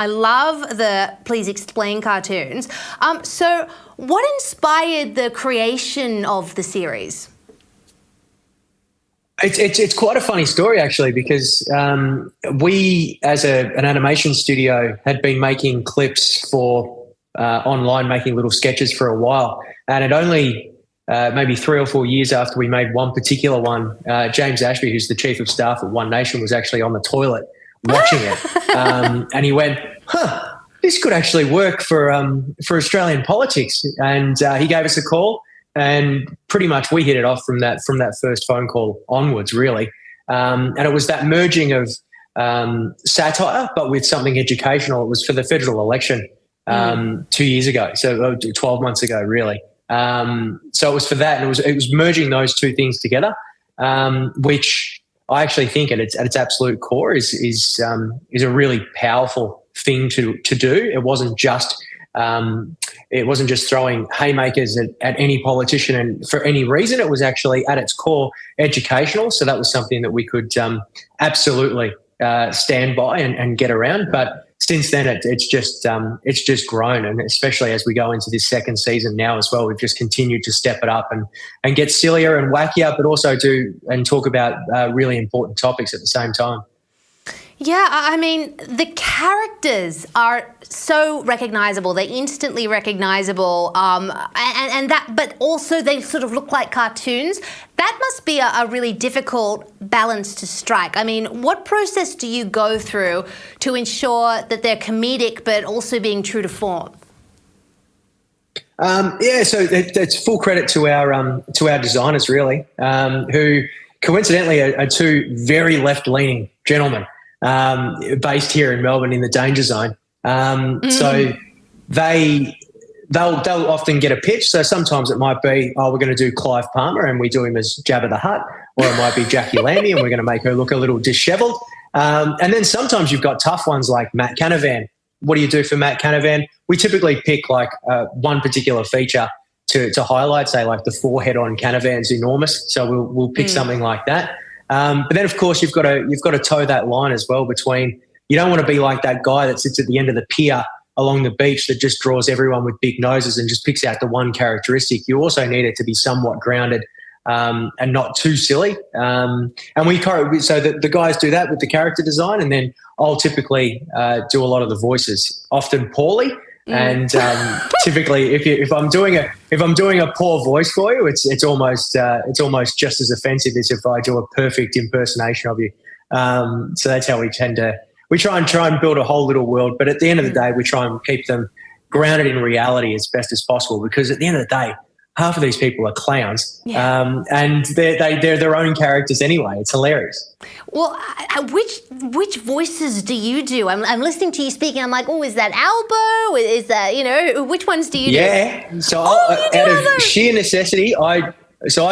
I love the Please Explain cartoons. So what inspired the creation of the series? It's quite a funny story, actually, because we, as an animation studio, had been making clips for online, making little sketches for a while. And it only maybe 3 or 4 years after we made one particular one, James Ashby, who's the chief of staff at One Nation, was actually on the toilet watching it. And he went, this could actually work for Australian politics. And he gave us a call. And pretty much we hit it off from that first phone call onwards, really. And it was that merging of satire, but with something educational. It was for the federal election 2 years ago, so 12 months ago, really. So it was for that, and it was merging those two things together, which I actually think at its absolute core is a really powerful thing to do. It wasn't just throwing haymakers at any politician and for any reason. It was actually at its core educational. So that was something that we could absolutely stand by and get around. But since then, it's just grown, and especially as we go into this second season now as well, we've just continued to step it up and get sillier and wackier, but also do and talk about really important topics at the same time. Yeah, I mean, the characters are so recognisable. They're instantly recognisable, and that, but also they sort of look like cartoons. That must be a really difficult balance to strike. I mean, what process do you go through to ensure that they're comedic but also being true to form? So it's full credit to our designers, really, who coincidentally are two very left-leaning gentlemen. Based here in Melbourne in the danger zone. So they'll often get a pitch. So sometimes it might be, we're going to do Clive Palmer and we do him as Jabba the Hutt, or it might be Jackie Lambie and we're going to make her look a little dishevelled. And then sometimes you've got tough ones like Matt Canavan. What do you do for Matt Canavan? We typically pick like one particular feature to highlight, say like the forehead on Canavan's enormous. So we'll pick something like that. But then, of course, you've got to toe that line as well between, you don't want to be like that guy that sits at the end of the pier along the beach that just draws everyone with big noses and just picks out the one characteristic. You also need it to be somewhat grounded and not too silly. So the guys do that with the character design, and then I'll typically do a lot of the voices, often poorly. And typically, if I'm doing a poor voice for you, it's almost just as offensive as if I do a perfect impersonation of you. So that's how we try and build a whole little world. But at the end of the day, we try and keep them grounded in reality as best as possible, because at the end of the day, half of these people are clowns, and they're their own characters anyway. It's hilarious. Well, which voices do you do? I'm listening to you speaking. I'm like, is that Albo? Is that, which ones do you do? Yeah. So out of sheer necessity, I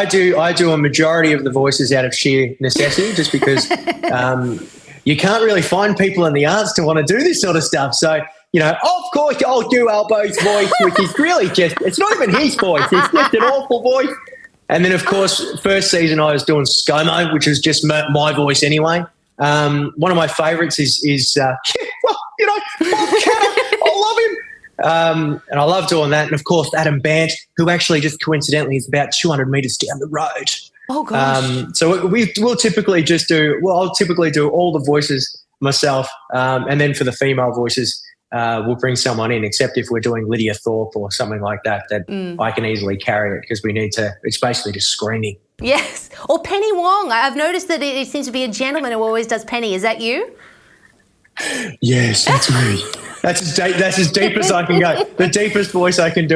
do a majority of the voices out of sheer necessity, just because you can't really find people in the arts to want to do this sort of stuff. So, of course I'll do Albo's voice, which is really it's not even his voice. It's just an awful voice. And then, of course, first season I was doing ScoMo, which was just my voice anyway. One of my favourites is Bob Cannon. I love him. And I love doing that. And, of course, Adam Bant, who actually just coincidentally is about 200 metres down the road. Oh, gosh. So I'll typically do all the voices myself. And then for the female voices, we'll bring someone in, except if we're doing Lydia Thorpe or something like that I can easily carry it, because it's basically just screaming. Yes. Or Penny Wong. I've noticed that it seems to be a gentleman who always does Penny. Is that you? Yes, that's me. That's as deep as I can go. The deepest voice I can do.